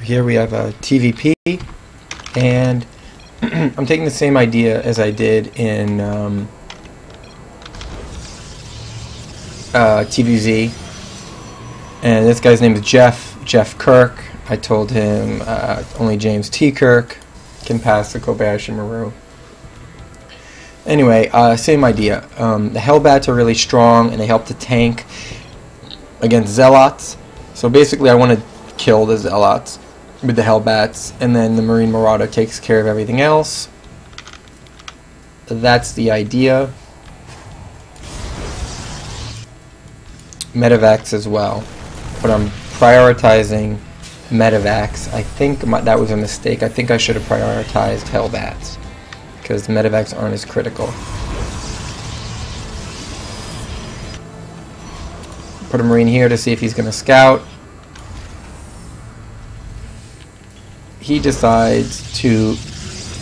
Here we have a TvP, and I'm taking the same idea as I did in TVZ, and this guy's name is Jeff Kirk. I told him only James T. Kirk can pass the Kobayashi Maru. Anyway, same idea. The hellbats are really strong, and they help to tank against zealots. So basically, I want to kill the zealots with the hellbats, and then the Marine Marauder takes care of everything else. That's the idea. Medivacs as well, but I'm prioritizing Medivacs. I think that was a mistake. I think I should have prioritized hellbats, because Medivacs aren't as critical. Put a Marine here to see if he's going to scout. He decides to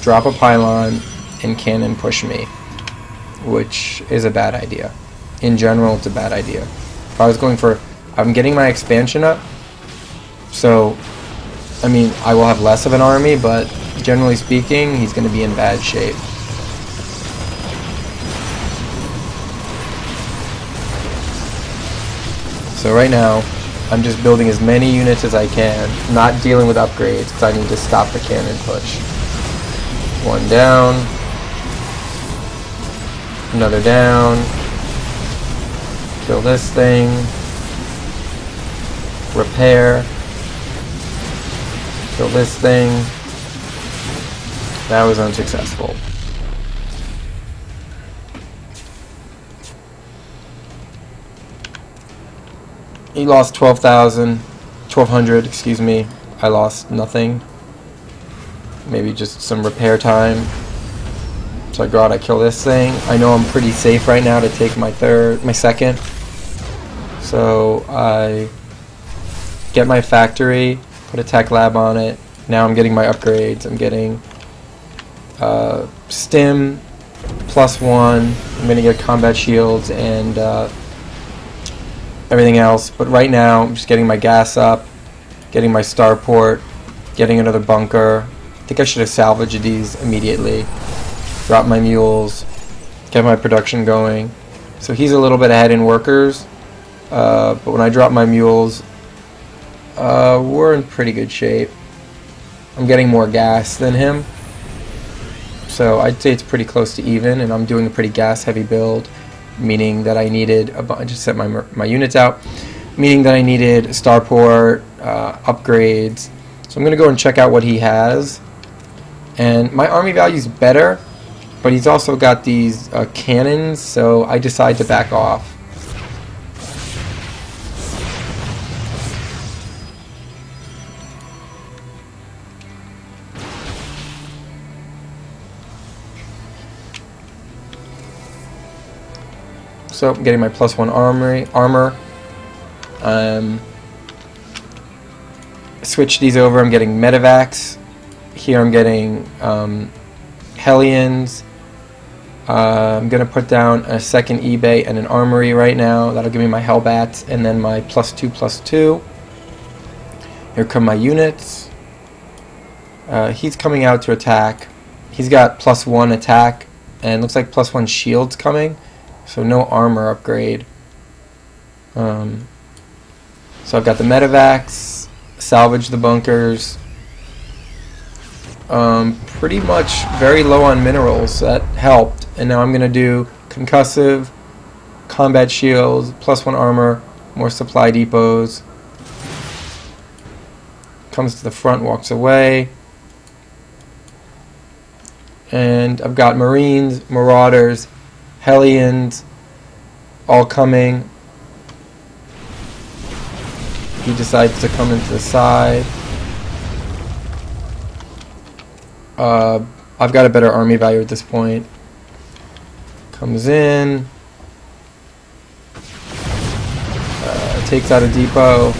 drop a pylon and cannon push me, which is a bad idea. In general, it's a bad idea. If I was going for... I'm getting my expansion up, so, I mean, I will have less of an army, but generally speaking, he's going to be in bad shape. So right now, I'm just building as many units as I can, not dealing with upgrades, because I need to stop the cannon push. One down. Another down. Kill this thing. Repair. Kill this thing. That was unsuccessful. He lost 1,200, excuse me. I lost nothing. Maybe just some repair time. So I go out, I kill this thing. I know I'm pretty safe right now to take my second. So I get my factory, put a tech lab on it. Now I'm getting my upgrades. I'm getting stim +1. I'm gonna get combat shields and everything else, but right now I'm just getting my gas up, getting my starport, getting another bunker. I think I should have salvaged these immediately. Drop my mules, get my production going. So he's a little bit ahead in workers, but when I drop my mules, we're in pretty good shape. I'm getting more gas than him, so I'd say it's pretty close to even, and I'm doing a pretty gas heavy build, meaning that I needed I just set my units out, meaning that I needed starport, upgrades. So I'm going to go and check out what he has, and my army value is better, but he's also got these cannons, so I decide to back off. So I'm getting my +1 armor. Switch these over. I'm getting Medivacs. Here I'm getting Hellions. I'm gonna put down a second eBay and an armory right now. That'll give me my hellbats and then my +2/+2. Here come my units. He's coming out to attack. He's got +1 attack and looks like +1 shields coming. So no armor upgrade. So I've got the Medivacs, salvage the bunkers. Pretty much very low on minerals. That helped. And now I'm going to do concussive, combat shields, +1 armor, more supply depots. Comes to the front, walks away. And I've got Marines, Marauders, Hellions, all coming. He decides to come into the side. I've got a better army value at this point. Comes in. Takes out a depot.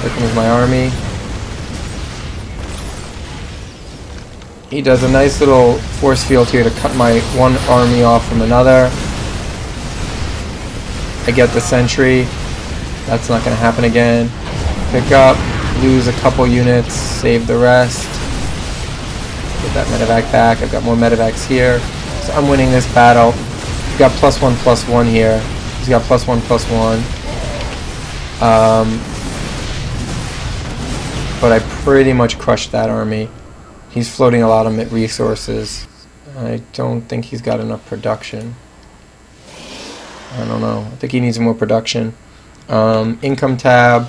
There comes my army. He does a nice little force field here to cut my one army off from another. I get the sentry. That's not going to happen again. Pick up. lose a couple units, save the rest. Get that medevac back. I've got more medevacs here. So I'm winning this battle. We've got +1/+1 here. He's got +1/+1. But I pretty much crushed that army. He's floating a lot of resources. I don't think he's got enough production. I don't know. I think he needs more production. Income tab.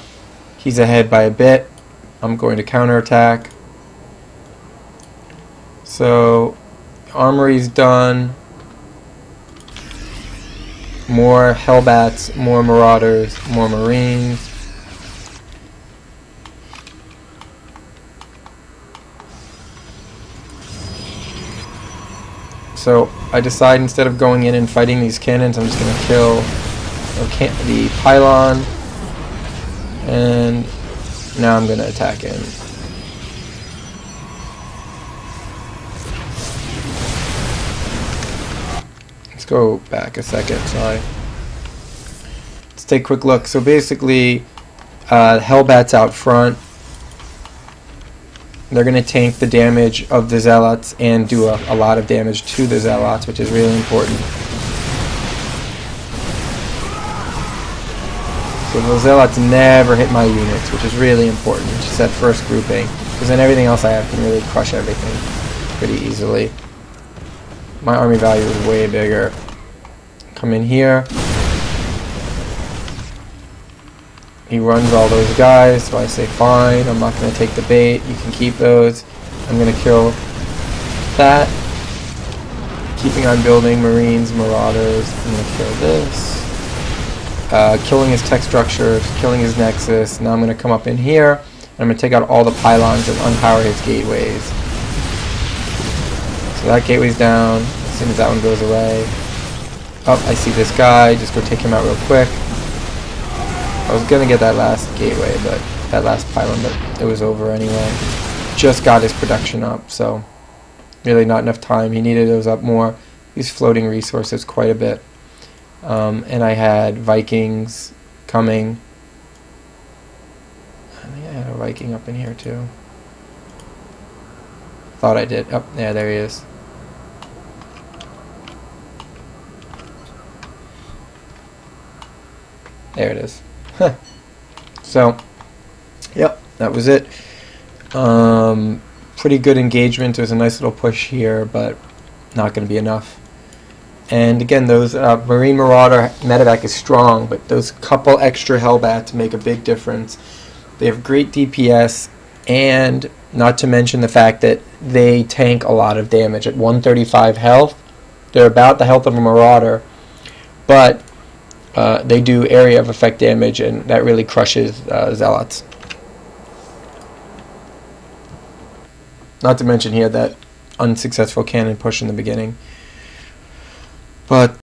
He's ahead by a bit. I'm going to counterattack. So, armory's done. More hellbats, more marauders, more marines. So I decide instead of going in and fighting these cannons, I'm just going to kill the pylon. And now I'm going to attack in. Let's go back a second, sorry. Let's take a quick look. So basically, hellbats out front. They're going to tank the damage of the zealots and do a lot of damage to the zealots, which is really important. So the zealots never hit my units, which is really important. Just that first grouping, because then everything else I have can really crush everything pretty easily. My army value is way bigger. Come in here. He runs all those guys, so I say fine, I'm not going to take the bait, you can keep those. I'm going to kill that. Keeping on building marines, marauders, I'm going to kill this. Killing his tech structures, killing his nexus. Now I'm going to come up in here, and I'm going to take out all the pylons and unpower his gateways. So that gateway's down, as soon as that one goes away. Oh, I see this guy, just go take him out real quick. I was gonna get that last gateway, but that last pylon, but it was over anyway. Just got his production up, so really not enough time. He needed those up more. He's floating resources quite a bit. And I had Vikings coming. I think I had a Viking up in here too. Thought I did. Oh, yeah, there he is. There it is. So, yep, that was it. Pretty good engagement. There's a nice little push here, but not going to be enough. And again, those Marine Marauder medevac is strong, but those couple extra hellbats make a big difference. They have great DPS, and not to mention the fact that they tank a lot of damage. At 135 health, they're about the health of a Marauder, but they do area of effect damage, and that really crushes zealots. Not to mention he had that unsuccessful cannon push in the beginning. But